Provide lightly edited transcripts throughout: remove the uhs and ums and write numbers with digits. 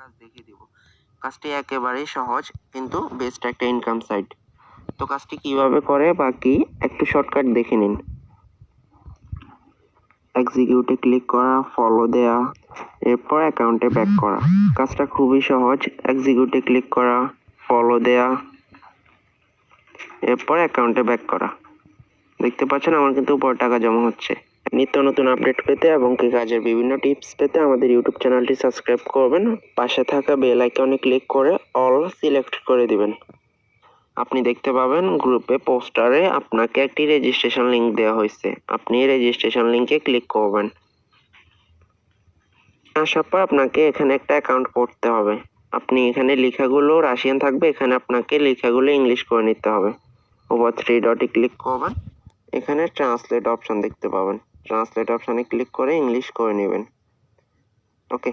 কাজ দেখিয়ে দিব। কাজটি একেবারেই সহজ কিন্তু বেস্ট একটা ইনকাম সাইট। তো কাজটি কিভাবে করে বাকি একটু শর্টকাট দেখে নিন। এক্সিকিউটে ক্লিক করা, ফলো দেয়া, এরপর অ্যাকাউন্টে ব্যাক করা। কাজটা খুবই সহজ। এক্সিকিউটে ক্লিক করা, ফলো দেয়া, এরপর অ্যাকাউন্টে ব্যাক করা। দেখতে পাচ্ছেন আমার কিন্তু উপর টাকা জমা হচ্ছে। নিত্য নতুন আপডেট পেতে এবং কি কাজের বিভিন্ন টিপস পেতে আমাদের ইউটিউব চ্যানেলটি সাবস্ক্রাইব করবেন। পাশে থাকা বেল আইকনে ক্লিক করে অল সিলেক্ট করে দিবেন। আপনি দেখতে পাবেন গ্রুপে পোস্টারে আপনাকে একটি রেজিস্ট্রেশন লিংক দেওয়া হয়েছে। আপনি রেজিস্ট্রেশন লিংকে ক্লিক করবেন। আসার পর আপনাকে এখানে একটা অ্যাকাউন্ট করতে হবে। আপনি এখানে লেখাগুলো রাশিয়ান থাকবে, এখানে আপনাকে লেখাগুলো ইংলিশ করে নিতে হবে। ওভার 3 ডটে ক্লিক করবেন, এখানে ট্রান্সলেট অপশন দেখতে পাবেন। ট্রান্সলেট অপশনে ক্লিক করে ইংলিশ করে নেবেন। ওকে,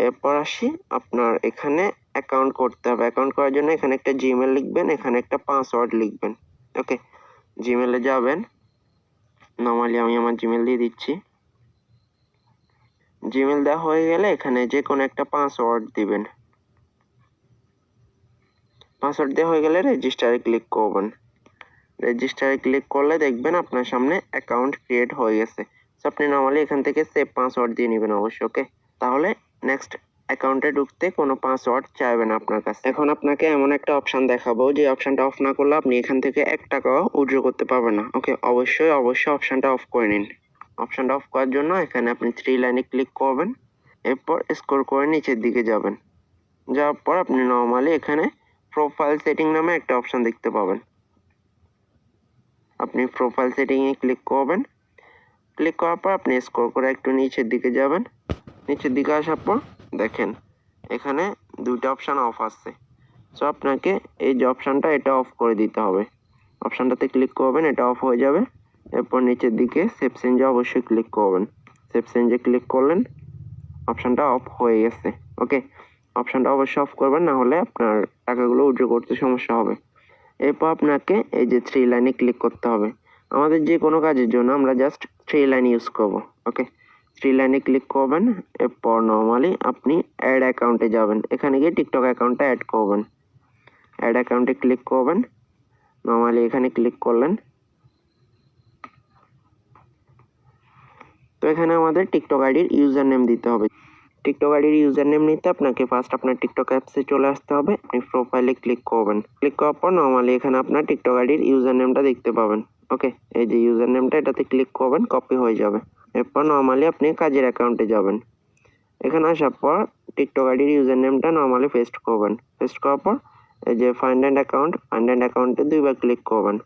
এরপর আসি আপনার এখানে অ্যাকাউন্ট করতে হবে। অ্যাকাউন্ট করার জন্য এখানে একটা জিমেল লিখবেন, এখানে একটা পাসওয়ার্ড লিখবেন। ওকে, জিমেলে যাবেন। নর্মালি আমি আমার জিমেল দিয়ে দিচ্ছি। জিমেল দেওয়া হয়ে গেলে এখানে যে কোনো একটা পাসওয়ার্ড দিবেন। পাসওয়ার্ড দেওয়া হয়ে গেলে রেজিস্টারে ক্লিক করবেন। রেজিস্টারে ক্লিক করলে দেখবেন আপনার সামনে অ্যাকাউন্ট ক্রিয়েট হয়ে গেছে। সো আপনি নর্মালি এখান থেকে সেভ পাসওয়ার্ড দিয়ে নেবেন অবশ্যই। ওকে, তাহলে নেক্সট অ্যাকাউন্টে ঢুকতে কোনো পাসওয়ার্ড চাইবে না আপনার কাছে। এখন আপনাকে এমন একটা অপশন দেখাবো যে অপশনটা অফ না করলে আপনি এখান থেকে 1 টাকাও উইথড্র করতে পারবেন না। ওকে, অবশ্যই অপশনটা অফ করে নিন। অপশনটা অফ করার জন্য এখানে আপনি 3 লাইনে ক্লিক করবেন, এরপর স্ক্রল করে নিচের দিকে যাবেন। যাওয়ার পর আপনি নর্মালি এখানে প্রোফাইল সেটিং নামে একটা অপশন দেখতে পাবেন। আপনি প্রোফাইল সেটিংয়ে ক্লিক করবেন। ক্লিক করার পর আপনি স্ক্রল করে একটু নিচের দিকে যাবেন। নিচের দিকে আসার পর দেখেন এখানে 2টা অপশন অফ আছে। সো আপনাকে এই যে অপশনটা এটা অফ করে দিতে হবে। অপশনটাতে ক্লিক করবেন, এটা অফ হয়ে যাবে। এরপর নিচের দিকে সেভ চেঞ্জে অবশ্যই ক্লিক করবেন। সেভ চেঞ্জে ক্লিক করলেন, অপশনটা অফ হয়ে গেছে। ওকে, অপশনটা অবশ্যই অফ করবেন, না হলে আপনার টাকাগুলো উইথড্র করতে সমস্যা হবে। এরপর আপনাকে এই যে 3 লাইনে ক্লিক করতে হবে। আমাদের যে কোনো কাজের জন্য আমরা জাস্ট 3 লাইন ইউজ করব। ওকে, 3 লাইনে ক্লিক করবেন। এরপর নর্মালি আপনি অ্যাড অ্যাকাউন্টে যাবেন। এখানে গিয়ে টিকটক অ্যাকাউন্টটা অ্যাড করবেন। অ্যাড অ্যাকাউন্টে ক্লিক করবেন। নর্মালি এখানে ক্লিক করলেন। তো এখানে আমাদের টিকটক আইডির ইউজার নেম দিতে হবে। টিকটক আইডির ইউজার নেম নিতে আপনাকে ফার্স্ট আপনার টিকটক অ্যাপসে চলে আসতে হবে। আপনি প্রোফাইলে ক্লিক করবেন। ক্লিক করার পর নর্মালি এখানে আপনার টিকটক আইডির ইউজার নেমটা দেখতে পাবেন। ওকে, এই যে ইউজার নেমটা, এটাতে ক্লিক করবেন, কপি হয়ে যাবে। এরপর নর্মালি আপনি কাজের অ্যাকাউন্টে যাবেন। এখানে আসার পর টিকটক আইডির ইউজার নেমটা নর্মালি পেস্ট করবেন। পেস্ট করার পর এই যে ফাইন্ড অ্যান্ড অ্যাকাউন্টে 2বার ক্লিক করবেন।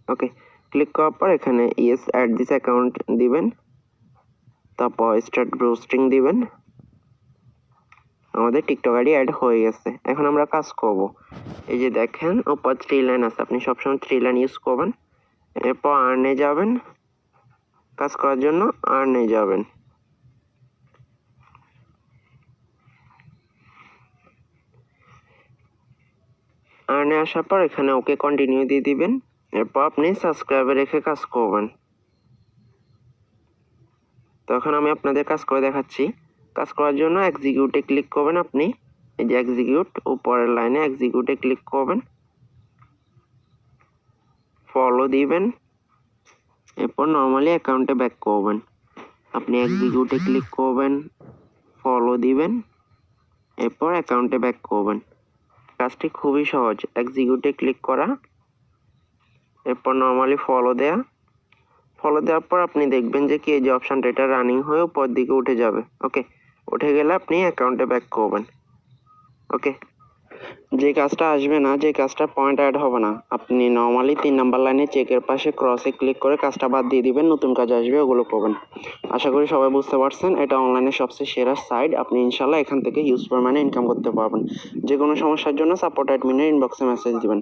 ওকে, ক্লিক করার পর এখানে ইয়েস অ্যাড দিস অ্যাকাউন্ট দিবেন, তারপর স্টার্ট ব্রোস্টিং দিবেন। আমাদের টিকটক আইডি অ্যাড হয়ে গেছে। এখন আমরা কাজ করব। এই যে দেখেন উপর 3 লাইন আছে, আপনি সবসময় 3 লাইন ইউজ করবেন। এরপর আর্নে যাবেন, কাজ করার জন্য আর্নে যাবেন। আর্নে আসার পর এখানে ওকে কন্টিনিউ দিয়ে দিবেন। এরপর আপনি সাবস্ক্রাইবে রেখে কাজ করবেন। তখন আমি আপনাদের কাজ করে দেখাচ্ছি। কাজ করার জন্য এক্সিকিউটে ক্লিক করবেন। আপনি এই যে এক্সিকিউট উপরের লাইনে এক্সিকিউটে ক্লিক করবেন, ফলো দিবেন, এরপর নর্মালি অ্যাকাউন্টে ব্যাক করবেন। আপনি এক্সিকিউটে ক্লিক করবেন, ফলো দিবেন, এরপর অ্যাকাউন্টে ব্যাক করবেন। কাজটি খুবই সহজ। এক্সিকিউটে ক্লিক করা, এরপর নর্মালি ফলো দেওয়ার পর আপনি দেখবেন যে কি এই যে অপশনটা এটা রানিং হয়ে উপর দিকে উঠে যাবে। ওকে, উঠে গেলে আপনি অ্যাকাউন্টে ব্যাক করবেন। ওকে, যে কাজটা আসবে না, যে কাজটা পয়েন্ট অ্যাড হবে না, আপনি নর্মালি 3 নাম্বার লাইনে চেকের পাশে ক্রসে ক্লিক করে কাজটা বাদ দিয়ে দিবেন। নতুন কাজ আসবে, ওগুলো করবেন। আশা করি সবাই বুঝতে পারছেন। এটা অনলাইনে সবচেয়ে সেরা সাইট। আপনি ইনশাল্লাহ এখান থেকে হিউজ পরিমাণে ইনকাম করতে পারবেন। যে কোনো সমস্যার জন্য সাপোর্ট অ্যাডমিনের ইনবক্সে মেসেজ দিবেন।